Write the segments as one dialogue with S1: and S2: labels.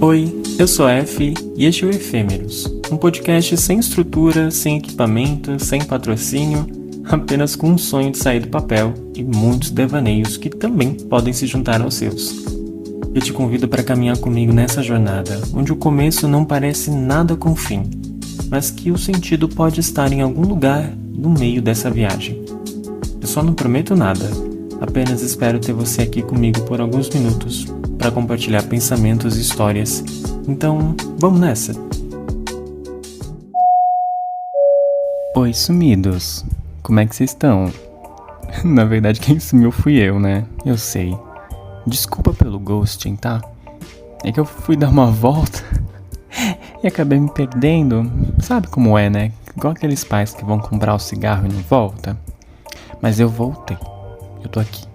S1: Oi, eu sou F e este é o Efêmeros, um podcast sem estrutura, sem equipamento, sem patrocínio, apenas com um sonho de sair do papel e muitos devaneios que também podem se juntar aos seus. Eu te convido para caminhar comigo nessa jornada, onde o começo não parece nada com o fim, mas que o sentido pode estar em algum lugar no meio dessa viagem. Eu só não prometo nada, apenas espero ter você aqui comigo por alguns minutos para compartilhar pensamentos e histórias. Então, vamos nessa! Oi, sumidos! Como é que vocês estão? Na verdade, quem sumiu fui eu, né? Eu sei. Desculpa pelo ghosting, tá? É que eu fui dar uma volta e acabei me perdendo. Sabe como é, né? Igual aqueles pais que vão comprar o cigarro e não volta. Mas eu voltei. Eu tô aqui.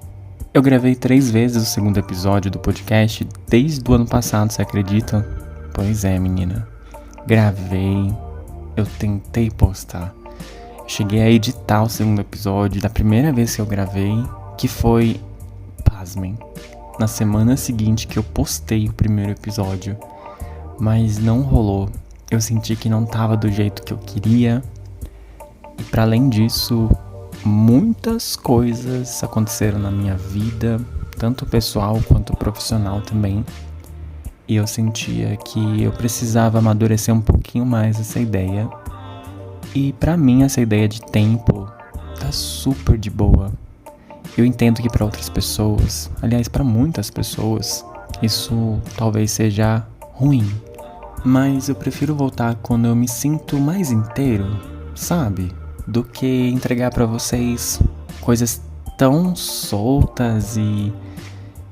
S1: Eu gravei 3 vezes o segundo episódio do podcast desde o ano passado, você acredita? Pois é, menina. Gravei. Eu tentei postar. Cheguei a editar o segundo episódio da primeira vez que eu gravei, que foi, pasmem, na semana seguinte que eu postei o primeiro episódio. Mas não rolou. Eu senti que não tava do jeito que eu queria. E pra além disso, muitas coisas aconteceram na minha vida, tanto pessoal quanto profissional também. E eu sentia que eu precisava amadurecer um pouquinho mais essa ideia. E pra mim essa ideia de tempo tá super de boa. Eu entendo que pra outras pessoas, aliás pra muitas pessoas, isso talvez seja ruim. Mas eu prefiro voltar quando eu me sinto mais inteiro, sabe? Do que entregar pra vocês coisas tão soltas e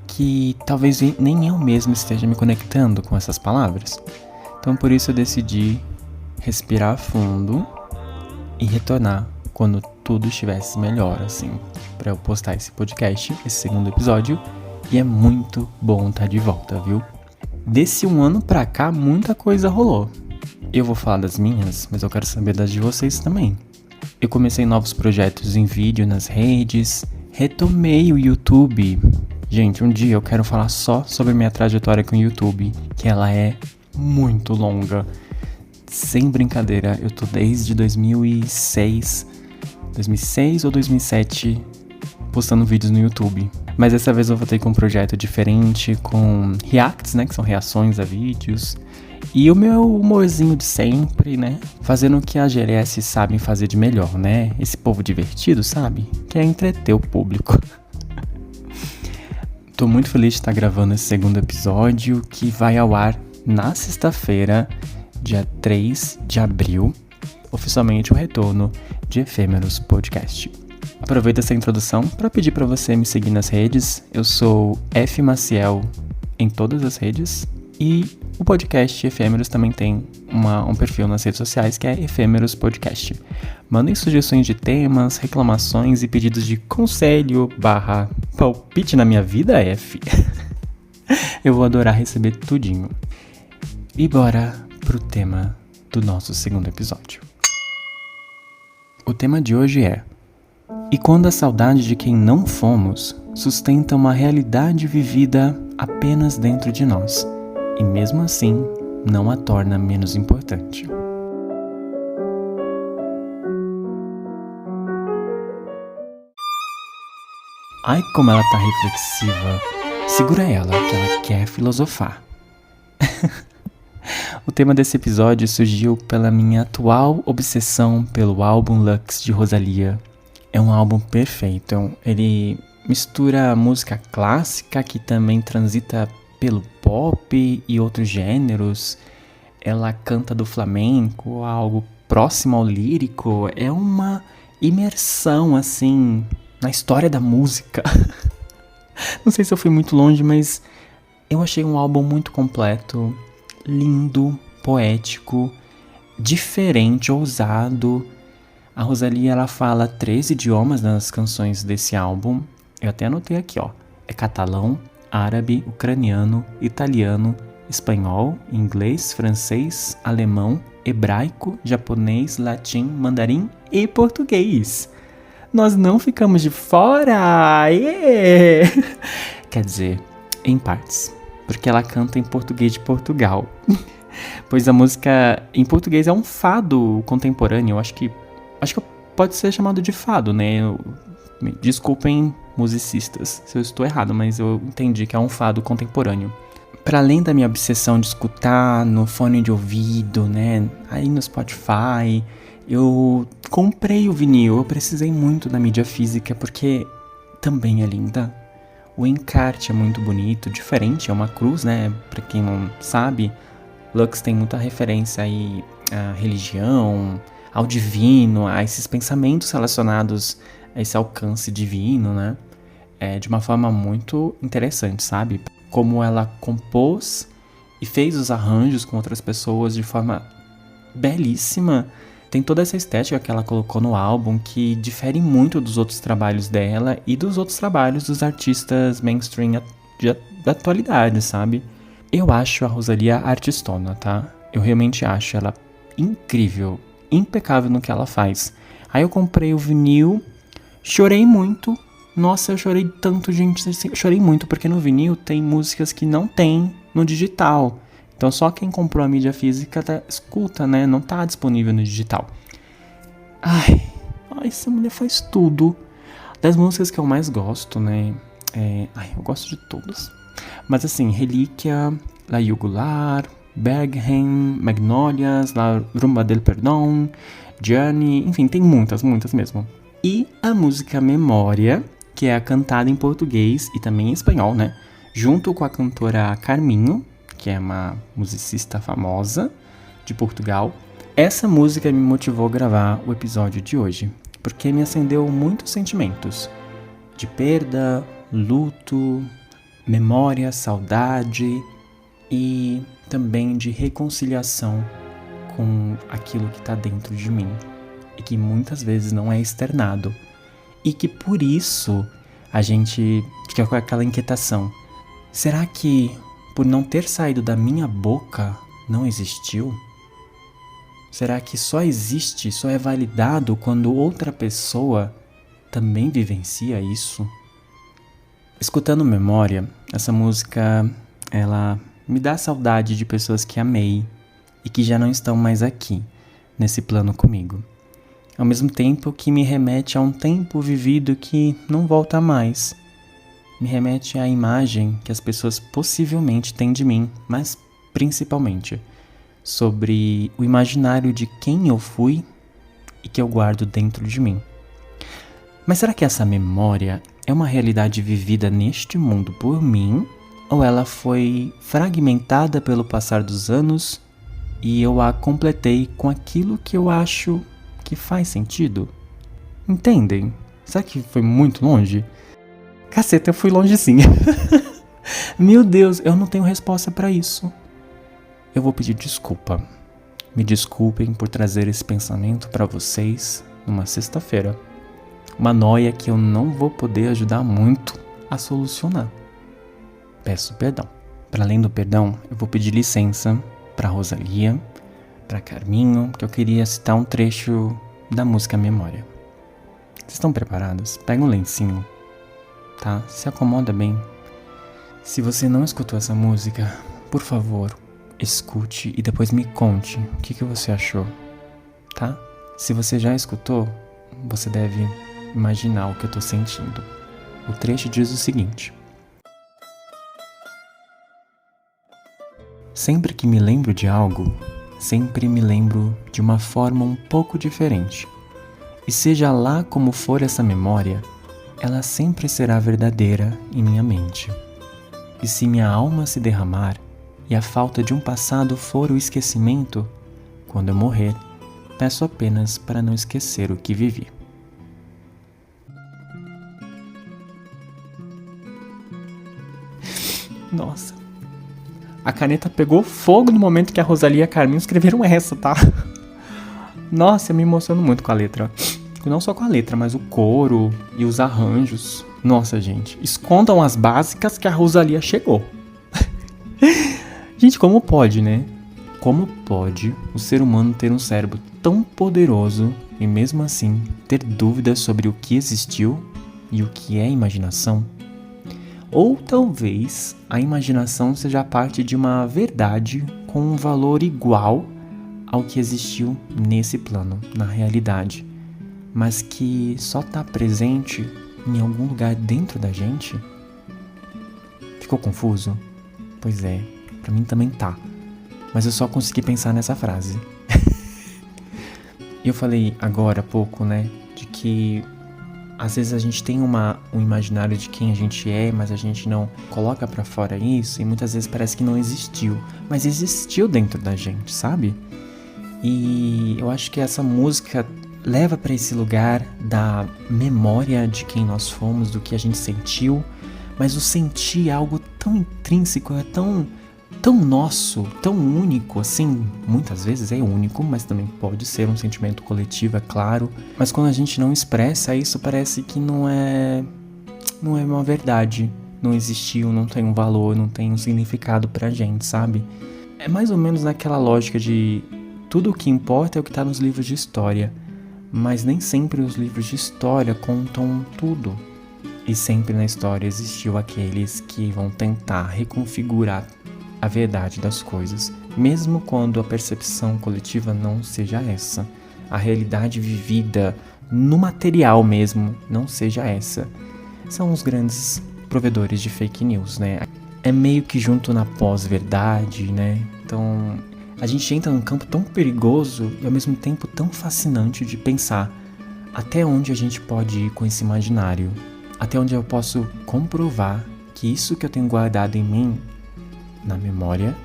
S1: que talvez nem eu mesmo esteja me conectando com essas palavras. Então por isso eu decidi respirar fundo e retornar quando tudo estivesse melhor, assim, pra eu postar esse podcast, esse segundo episódio. E é muito bom estar de volta, viu? Desse um ano pra cá, muita coisa rolou. Eu vou falar das minhas, mas eu quero saber das de vocês também. Eu comecei novos projetos em vídeo nas redes, retomei o YouTube. Gente, um dia eu quero falar só sobre minha trajetória com o YouTube, que ela é muito longa. Sem brincadeira, eu tô desde 2006 ou 2007 postando vídeos no YouTube. Mas dessa vez eu voltei com um projeto diferente, com reacts, né, que são reações a vídeos. E o meu humorzinho de sempre, né? Fazendo o que a GLS sabem fazer de melhor, né? Esse povo divertido, sabe? Que é entreter o público. Tô muito feliz de estar gravando esse segundo episódio, que vai ao ar na sexta-feira, dia 3 de abril. Oficialmente o retorno de Efêmeros Podcast. Aproveito essa introdução para pedir para você me seguir nas redes. Eu sou F Maciel em todas as redes. E o podcast Efêmeros também tem um perfil nas redes sociais que é Efêmeros Podcast. Mandem sugestões de temas, reclamações e pedidos de conselho / palpite na minha vida, F. Eu vou adorar receber tudinho. E bora pro tema do nosso segundo episódio. O tema de hoje é: e quando a saudade de quem não fomos sustenta uma realidade vivida apenas dentro de nós, e mesmo assim não a torna menos importante. Ai, como ela tá reflexiva. Segura ela, que ela quer filosofar. O tema desse episódio surgiu pela minha atual obsessão pelo álbum Lux de Rosalía. É um álbum perfeito. Ele mistura música clássica que também transita pelo pop e outros gêneros. Ela canta do flamenco, algo próximo ao lírico. É uma imersão, assim, na história da música. Não sei se eu fui muito longe, mas eu achei um álbum muito completo, lindo, poético, diferente, ousado. A Rosalía, ela fala 3 idiomas nas canções desse álbum. Eu até anotei aqui, ó. É catalão, árabe, ucraniano, italiano, espanhol, inglês, francês, alemão, hebraico, japonês, latim, mandarim e português. Nós não ficamos de fora! Yeah! Quer dizer, em partes. porque ela canta em português de Portugal. Pois a música em português é um fado contemporâneo. Acho que pode ser chamado de fado, né? Desculpem, musicistas, se eu estou errado, mas eu entendi que é um fado contemporâneo. Para além da minha obsessão de escutar no fone de ouvido, né? Aí no Spotify, eu comprei o vinil. Eu precisei muito da mídia física porque também é linda. O encarte é muito bonito, diferente, é uma cruz, né? Pra quem não sabe, Lux tem muita referência aí à religião, ao divino, a esses pensamentos relacionados a esse alcance divino, né? De uma forma muito interessante, sabe? Como ela compôs e fez os arranjos com outras pessoas de forma belíssima. Tem toda essa estética que ela colocou no álbum que difere muito dos outros trabalhos dela e dos outros trabalhos dos artistas mainstream da atualidade, sabe? Eu acho a Rosalía artistona, tá? Eu realmente acho ela incrível, impecável no que ela faz. Aí eu comprei o vinil, chorei muito. Nossa, eu chorei tanto, gente. Eu chorei muito porque no vinil tem músicas que não tem no digital. Então só quem comprou a mídia física escuta, né? Não tá disponível no digital. Ai, essa mulher faz tudo. Das músicas que eu mais gosto, né? Eu gosto de todas. Mas assim, Relíquia, La Jugular, Berghain, Magnolias, La Rumba del Perdón, Journey, enfim, tem muitas mesmo. E a música Memória, que é cantada em português e também em espanhol, né? Junto com a cantora Carminho, que é uma musicista famosa de Portugal. Essa música me motivou a gravar o episódio de hoje, porque me acendeu muitos sentimentos de perda, luto, memória, saudade e também de reconciliação com aquilo que está dentro de mim e que muitas vezes não é externado e que por isso a gente fica com aquela inquietação. Será que por não ter saído da minha boca não existiu? Será que só existe, só é validado quando outra pessoa também vivencia isso? Escutando Memória, essa música, ela me dá saudade de pessoas que amei e que já não estão mais aqui, nesse plano comigo. Ao mesmo tempo que me remete a um tempo vivido que não volta mais. Me remete à imagem que as pessoas possivelmente têm de mim, mas principalmente sobre o imaginário de quem eu fui e que eu guardo dentro de mim. Mas será que essa memória é uma realidade vivida neste mundo por mim? Ou ela foi fragmentada pelo passar dos anos e eu a completei com aquilo que eu acho que faz sentido? Entendem? Será que foi muito longe? Caceta, eu fui longe sim. Meu Deus, eu não tenho resposta pra isso. Eu vou pedir desculpa. Me desculpem por trazer esse pensamento pra vocês numa sexta-feira. Uma noia que eu não vou poder ajudar muito a solucionar. Peço perdão. Para além do perdão, eu vou pedir licença para Rosalía, para Carminho, porque eu queria citar um trecho da música Memória. Vocês estão preparados? Pega um lencinho, tá? Se acomoda bem. Se você não escutou essa música, por favor, escute e depois me conte o que você achou, tá? Se você já escutou, você deve imaginar o que eu tô sentindo. O trecho diz o seguinte: sempre que me lembro de algo, sempre me lembro de uma forma um pouco diferente. E seja lá como for essa memória, ela sempre será verdadeira em minha mente. E se minha alma se derramar e a falta de um passado for o esquecimento, quando eu morrer, peço apenas para não esquecer o que vivi. Nossa. A caneta pegou fogo no momento que a Rosalía e a Carminho escreveram essa, tá? Nossa, eu me emociono muito com a letra. Não só com a letra, mas o coro e os arranjos. Nossa, gente. Escondam as básicas que a Rosalía chegou. Gente, como pode, né? Como pode o ser humano ter um cérebro tão poderoso e mesmo assim ter dúvidas sobre o que existiu e o que é imaginação? Ou talvez a imaginação seja parte de uma verdade com um valor igual ao que existiu nesse plano, na realidade, mas que só está presente em algum lugar dentro da gente? Ficou confuso? Pois é, pra mim também tá. Mas eu só consegui pensar nessa frase. Eu falei agora há pouco, né, de que às vezes a gente tem um imaginário de quem a gente é, mas a gente não coloca pra fora isso, e muitas vezes parece que não existiu, mas existiu dentro da gente, sabe? E eu acho que essa música leva pra esse lugar da memória de quem nós fomos, do que a gente sentiu, mas o sentir é algo tão intrínseco, é tão nosso, tão único, assim, muitas vezes é único, mas também pode ser um sentimento coletivo, é claro, mas quando a gente não expressa isso, parece que não é uma verdade, não existiu, não tem um valor, não tem um significado pra gente, sabe? É mais ou menos naquela lógica de tudo o que importa é o que tá nos livros de história, mas nem sempre os livros de história contam tudo. E sempre na história existiu aqueles que vão tentar reconfigurar a verdade das coisas, mesmo quando a percepção coletiva não seja essa, a realidade vivida no material mesmo não seja essa. São os grandes provedores de fake news, né? É meio que junto na pós-verdade, né? Então, a gente entra num campo tão perigoso e ao mesmo tempo tão fascinante de pensar até onde a gente pode ir com esse imaginário, até onde eu posso comprovar que isso que eu tenho guardado em mim, na memória,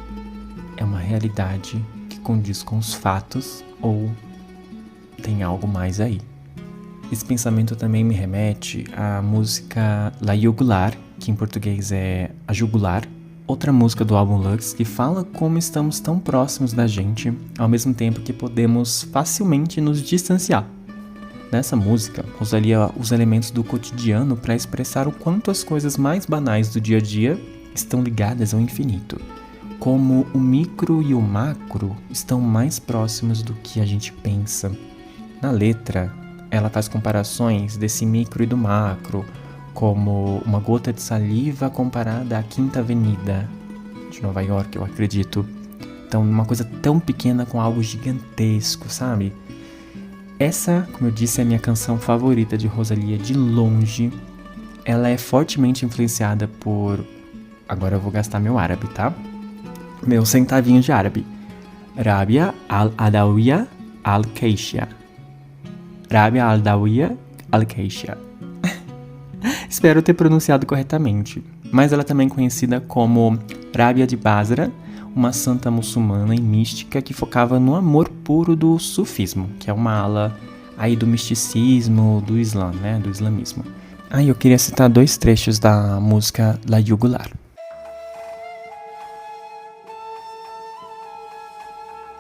S1: é uma realidade que condiz com os fatos ou tem algo mais aí. Esse pensamento também me remete à música La Jugular, que em português é A Jugular, outra música do álbum Lux, que fala como estamos tão próximos da gente, ao mesmo tempo que podemos facilmente nos distanciar. Nessa música, Rosalía usa elementos do cotidiano para expressar o quanto as coisas mais banais do dia a dia estão ligadas ao infinito, como o micro e o macro estão mais próximos do que a gente pensa. Na letra, ela faz comparações desse micro e do macro, como uma gota de saliva comparada à Quinta Avenida de Nova York, eu acredito. Então, uma coisa tão pequena com algo gigantesco, sabe? Essa, como eu disse, é a minha canção favorita de Rosalía de longe. Ela é fortemente influenciada por... Agora eu vou gastar meu árabe, tá? Meu centavinho de árabe. Rabia al-Adawiya al-Keishia. Rabia al-Adawiya al-Keishia. Espero ter pronunciado corretamente. Mas ela também é conhecida como Rabia de Basra, uma santa muçulmana e mística que focava no amor puro do sufismo, que é uma ala aí do misticismo do Islã, né? Do islamismo. Eu queria citar 2 trechos da música La Jugular.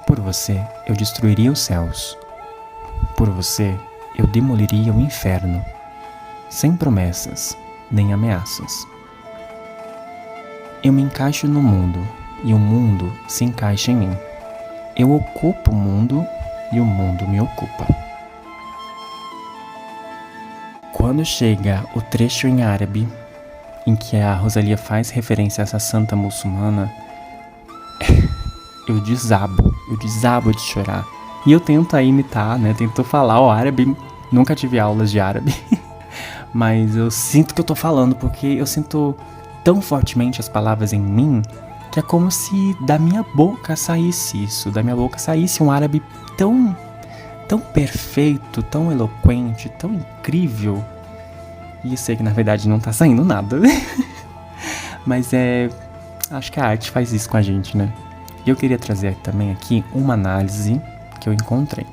S1: Por você, eu destruiria os céus. Por você, eu demoliria o inferno. Sem promessas, nem ameaças. Eu me encaixo no mundo, e o mundo se encaixa em mim. Eu ocupo o mundo, e o mundo me ocupa. Quando chega o trecho em árabe, em que a Rosalía faz referência a essa santa muçulmana, eu desabo de chorar. E eu tento aí imitar, né? Tento falar o árabe, nunca tive aulas de árabe. Mas eu sinto que eu tô falando, porque eu sinto tão fortemente as palavras em mim, que é como se da minha boca saísse isso, da minha boca saísse um árabe tão perfeito, tão eloquente, tão incrível. E eu sei que na verdade não tá saindo nada. Mas acho que a arte faz isso com a gente, né? E eu queria trazer também aqui uma análise que eu encontrei.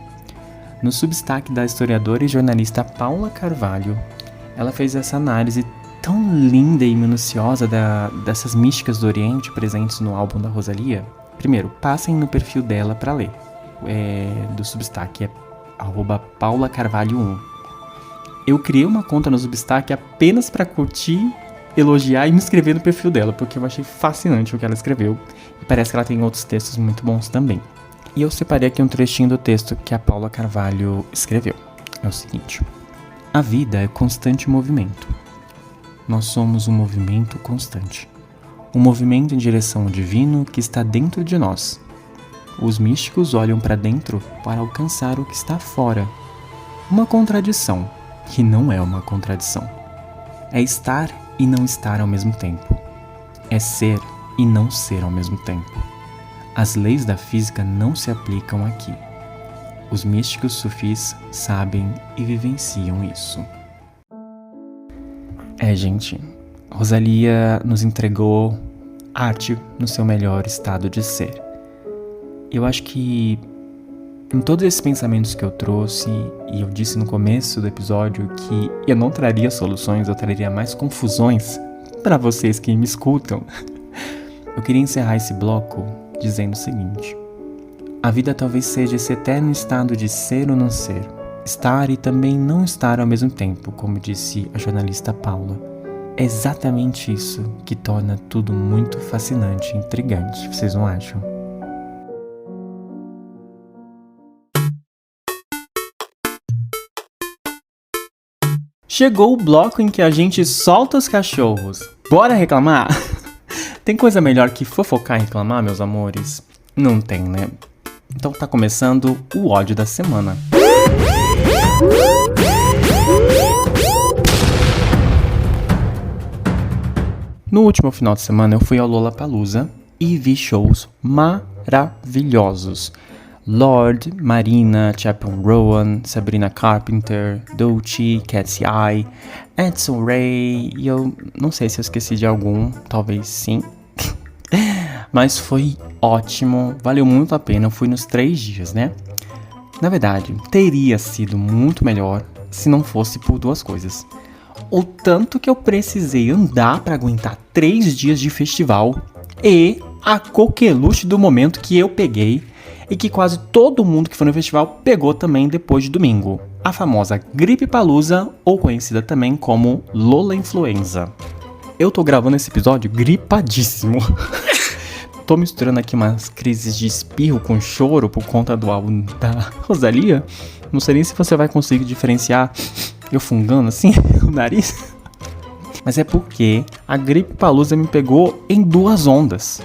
S1: No Substack da historiadora e jornalista Paula Carvalho, ela fez essa análise tão linda e minuciosa dessas místicas do Oriente presentes no álbum da Rosalía. Primeiro, passem no perfil dela para ler. Do Substack, é @paulacarvalho1. Eu criei uma conta no Substack apenas para curtir, elogiar e me inscrever no perfil dela, porque eu achei fascinante o que ela escreveu. E parece que ela tem outros textos muito bons também. E eu separei aqui um trechinho do texto que a Paula Carvalho escreveu. É o seguinte: a vida é constante movimento. nós somos um movimento constante. Um movimento em direção ao divino que está dentro de nós. Os místicos olham para dentro para alcançar o que está fora. Uma contradição, que não é uma contradição. É estar e não estar ao mesmo tempo. É ser e não ser ao mesmo tempo. As leis da física não se aplicam aqui. Os místicos sufis sabem e vivenciam isso. Gente, Rosalía nos entregou arte no seu melhor estado de ser. Eu acho que em todos esses pensamentos que eu trouxe, e eu disse no começo do episódio que eu não traria soluções, eu traria mais confusões para vocês que me escutam. Eu queria encerrar esse bloco dizendo o seguinte: a vida talvez seja esse eterno estado de ser ou não ser, estar e também não estar ao mesmo tempo, como disse a jornalista Paula. É exatamente isso que torna tudo muito fascinante e intrigante, vocês não acham? Chegou o bloco em que a gente solta os cachorros. Bora reclamar? Tem coisa melhor que fofocar e reclamar, meus amores? Não tem, né? Então tá começando o ódio da semana. No último final de semana eu fui ao Lollapalooza e vi shows maravilhosos. Lorde, Marina, Chappell Rowan, Sabrina Carpenter, Doechii, Cat's Eye, Edson Ray, e eu não sei se eu esqueci de algum, talvez sim. Mas foi ótimo, valeu muito a pena, eu fui nos 3 dias, né? Na verdade, teria sido muito melhor se não fosse por 2 coisas. O tanto que eu precisei andar para aguentar 3 dias de festival e a coqueluche do momento que eu peguei e que quase todo mundo que foi no festival pegou também depois de domingo. A famosa Gripepalooza, ou conhecida também como Lola Influenza. Eu tô gravando esse episódio gripadíssimo. Tô misturando aqui umas crises de espirro com choro por conta do álbum da Rosalía. Não sei nem se você vai conseguir diferenciar eu fungando assim o nariz. Mas é porque a Gripepalooza me pegou em 2 ondas.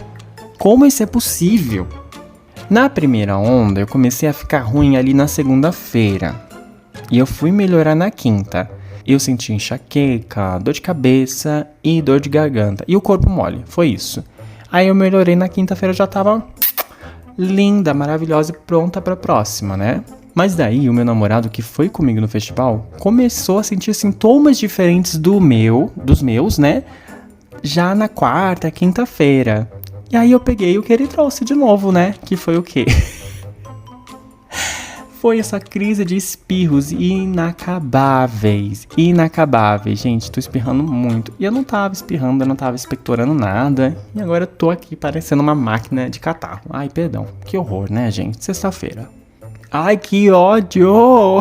S1: Como isso é possível? Na primeira onda, eu comecei a ficar ruim ali na segunda-feira. E eu fui melhorar na quinta. Eu senti enxaqueca, dor de cabeça e dor de garganta. E o corpo mole, foi isso. Aí eu melhorei na quinta-feira, já tava linda, maravilhosa e pronta pra próxima, né? Mas daí o meu namorado que foi comigo no festival começou a sentir sintomas diferentes dos meus, né? Já na quarta, quinta-feira. E aí eu peguei o que ele trouxe de novo, né? Que foi o quê? Foi essa crise de espirros inacabáveis. Inacabáveis, gente, tô espirrando muito. E eu não tava espirrando, eu não tava expectorando nada. E agora eu tô aqui parecendo uma máquina de catarro. Ai, perdão, que horror, né, gente? Sexta-feira. Ai, que ódio!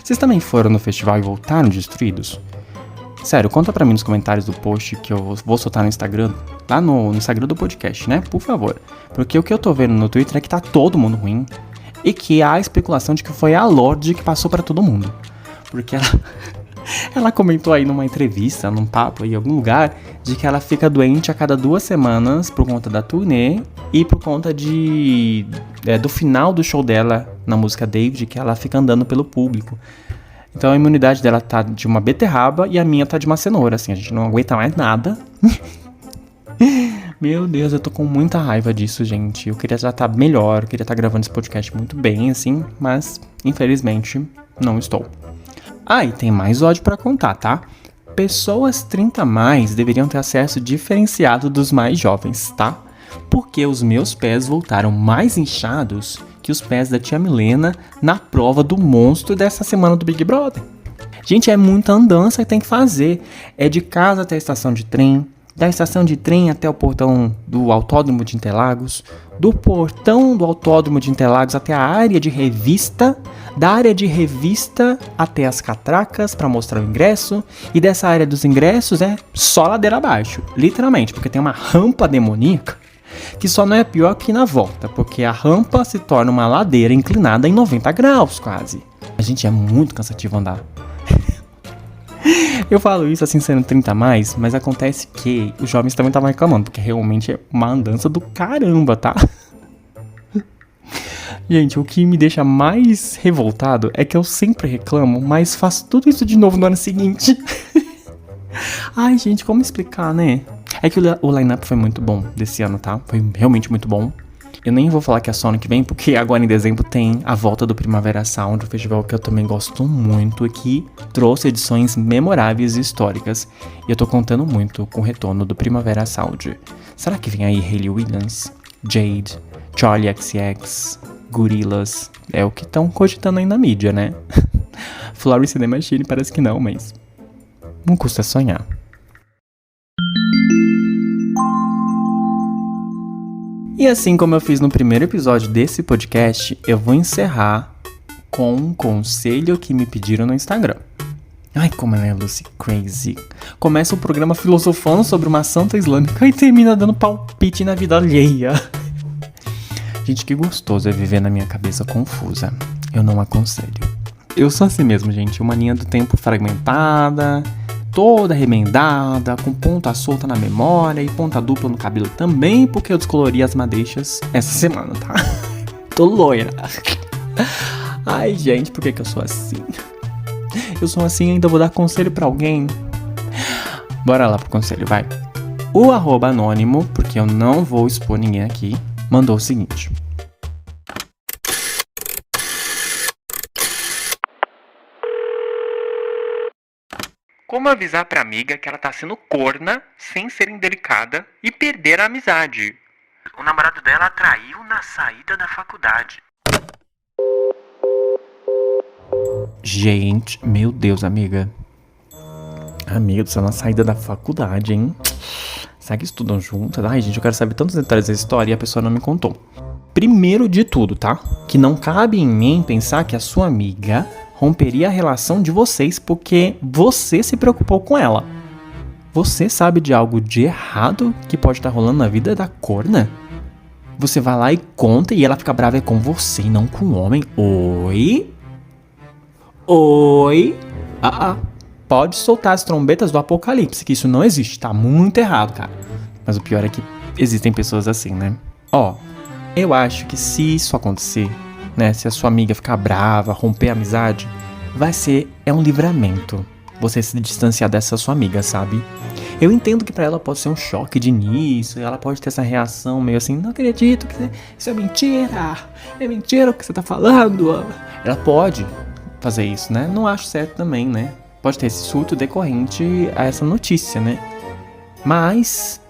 S1: Vocês também foram no festival e voltaram destruídos? Sério, conta pra mim nos comentários do post que eu vou soltar no Instagram, lá no Instagram do podcast, né? Por favor. Porque o que eu tô vendo no Twitter é que tá todo mundo ruim. E que há a especulação de que foi a Lorde que passou pra todo mundo. Porque ela comentou aí numa entrevista, num papo em algum lugar, de que ela fica doente a cada 2 semanas por conta da turnê e por conta do final do show dela na música David, que ela fica andando pelo público. Então a imunidade dela tá de uma beterraba e a minha tá de uma cenoura, assim, a gente não aguenta mais nada. Meu Deus, eu tô com muita raiva disso, gente. Eu queria já estar melhor, eu queria estar gravando esse podcast muito bem, assim, mas infelizmente não estou. Ah, e tem mais ódio pra contar, tá? Pessoas 30 a mais deveriam ter acesso diferenciado dos mais jovens, tá? Porque os meus pés voltaram mais inchados que os pés da tia Milena na prova do monstro dessa semana do Big Brother. Gente, é muita andança que tem que fazer. É de casa até a estação de trem, da estação de trem até o portão do Autódromo de Interlagos, do portão do Autódromo de Interlagos até a área de revista, da área de revista até as catracas para mostrar o ingresso, e dessa área dos ingressos é só ladeira abaixo, literalmente, porque tem uma rampa demoníaca que só não é pior que na volta, porque a rampa se torna uma ladeira inclinada em 90 graus quase. A gente é muito cansativo andar. Eu falo isso assim sendo 30 a mais, mas acontece que os jovens também estavam reclamando, porque realmente é uma andança do caramba, tá? Gente, o que me deixa mais revoltado é que eu sempre reclamo, mas faço tudo isso de novo no ano seguinte. Ai, gente, como explicar, né? É que o line-up foi muito bom desse ano, tá? Foi realmente muito bom. Eu nem vou falar que é só ano que vem, porque agora em dezembro tem a volta do Primavera Sound, um festival que eu também gosto muito e que trouxe edições memoráveis e históricas. E eu tô contando muito com o retorno do Primavera Sound. Será que vem aí Hayley Williams, Jade, Charli XCX, Gorillaz? É o que estão cogitando aí na mídia, né? Florence and the Machine parece que não, mas não custa sonhar. E assim como eu fiz no primeiro episódio desse podcast, eu vou encerrar com um conselho que me pediram no Instagram. Ai, como ela é Lucy Crazy. Começa o programa filosofando sobre uma santa islâmica e termina dando palpite na vida alheia. Gente, que gostoso é viver na minha cabeça confusa. Eu não aconselho. Eu sou assim mesmo, gente. Uma linha do tempo fragmentada, toda remendada, com ponta solta na memória e ponta dupla no cabelo também, porque eu descolori as madeixas essa semana, tá? Tô loira. Ai, gente, por que eu sou assim? Eu sou assim e ainda vou dar conselho pra alguém? Bora lá pro conselho, vai. O @anônimo, porque eu não vou expor ninguém aqui, mandou o seguinte. Como avisar pra amiga que ela tá sendo corna, sem ser indelicada, e perder a amizade? O namorado dela a traiu na saída da faculdade. Gente, meu Deus, amiga. Amiga do céu, na saída da faculdade, hein? Será que estudam juntas? Ai, gente, eu quero saber tantos detalhes da história e a pessoa não me contou. Primeiro de tudo, tá? Que não cabe em mim pensar que a sua amiga romperia a relação de vocês porque você se preocupou com ela. Você sabe de algo de errado que pode estar rolando na vida da corna? Você vai lá e conta e ela fica brava com você e não com o homem. Oi? Oi? Pode soltar as trombetas do apocalipse, que isso não existe. Tá muito errado, cara. Mas o pior é que existem pessoas assim, né? Eu acho que se isso acontecer, né, se a sua amiga ficar brava, romper a amizade, é um livramento você se distanciar dessa sua amiga, sabe? Eu entendo que pra ela pode ser um choque de início, ela pode ter essa reação meio assim, não acredito que isso é mentira o que você tá falando. Ela pode fazer isso, né? Não acho certo também, né? Pode ter esse surto decorrente a essa notícia, né? Mas,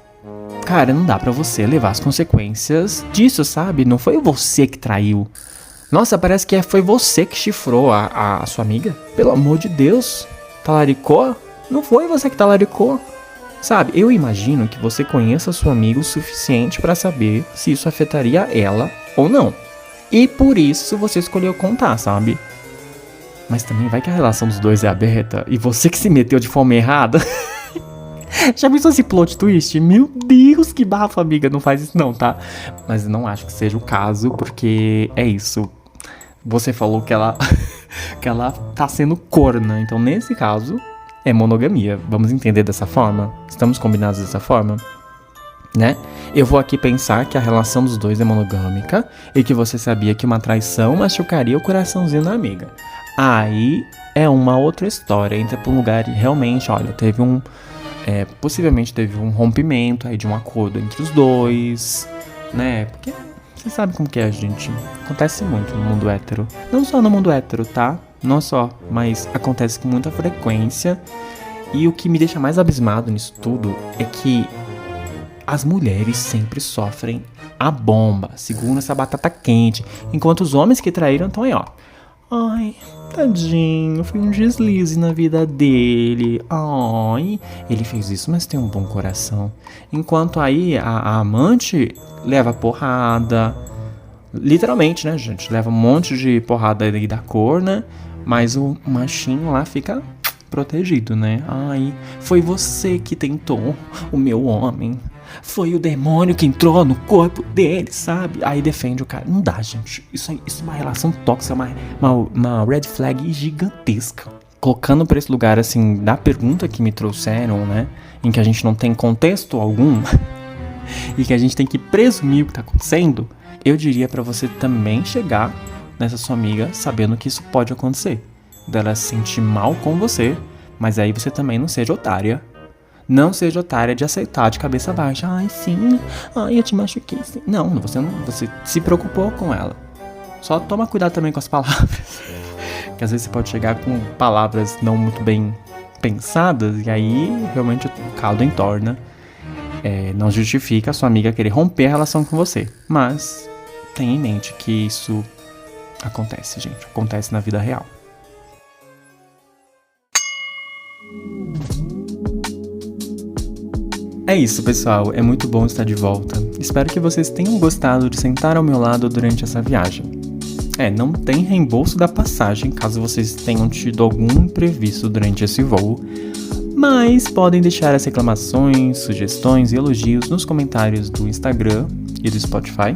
S1: cara, não dá pra você levar as consequências disso, sabe? Não foi você que traiu. Nossa, parece que foi você que chifrou a sua amiga. Pelo amor de Deus. Talaricou? Não foi você que talaricou. Sabe, eu imagino que você conheça sua amiga o suficiente pra saber se isso afetaria ela ou não. E por isso você escolheu contar, sabe? Mas também vai que a relação dos dois é aberta e você que se meteu de forma errada. Já pensou esse plot twist? Meu Deus, que bafo, amiga. Não faz isso não, tá? Mas eu não acho que seja o caso, porque é isso. Você falou que ela que ela tá sendo corna. Então, nesse caso, é monogamia. Vamos entender dessa forma? Estamos combinados dessa forma? Né? Eu vou aqui pensar que a relação dos dois é monogâmica e que você sabia que uma traição machucaria o coraçãozinho da amiga. Aí é uma outra história. Entra pra um lugar e realmente, olha, possivelmente teve um rompimento aí de um acordo entre os dois, né? Porque você sabe como que é, gente. Acontece muito no mundo hétero. Não só no mundo hétero, tá? Não só, mas acontece com muita frequência. E o que me deixa mais abismado nisso tudo é que as mulheres sempre sofrem a bomba, segundo essa batata quente, enquanto os homens que traíram estão aí, ó. Ai, tadinho, foi um deslize na vida dele. Ai, ele fez isso, mas tem um bom coração. Enquanto aí a amante leva porrada. Literalmente, né, gente? Leva um monte de porrada aí da corna, mas o machinho lá fica protegido, né? Ai, foi você que tentou o meu homem. Foi o demônio que entrou no corpo dele, sabe? Aí defende o cara. Não dá, gente. Isso é uma relação tóxica, uma red flag gigantesca. colocando pra esse lugar, assim, da pergunta que me trouxeram, né? Em que a gente não tem contexto algum e que a gente tem que presumir o que tá acontecendo, eu diria pra você também chegar nessa sua amiga sabendo que isso pode acontecer. Dela se sentir mal com você, mas aí você também não seja otária. Não seja otária de aceitar de cabeça baixa. Ai, sim. Ai, eu te machuquei, sim. Não, você se preocupou com ela. Só toma cuidado também com as palavras. Que às vezes você pode chegar com palavras não muito bem pensadas e aí realmente o caldo entorna. Não justifica a sua amiga querer romper a relação com você. Mas tenha em mente que isso acontece, gente. Acontece na vida real. É isso, pessoal. É muito bom estar de volta. Espero que vocês tenham gostado de sentar ao meu lado durante essa viagem. Não tem reembolso da passagem caso vocês tenham tido algum imprevisto durante esse voo, mas podem deixar as reclamações, sugestões e elogios nos comentários do Instagram e do Spotify.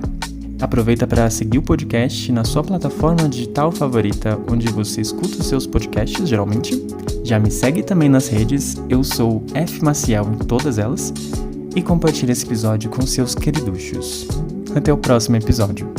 S1: Aproveita para seguir o podcast na sua plataforma digital favorita, onde você escuta os seus podcasts, geralmente. Já me segue também nas redes, eu sou F Maciel em todas elas. E compartilha esse episódio com seus queriduchos. Até o próximo episódio.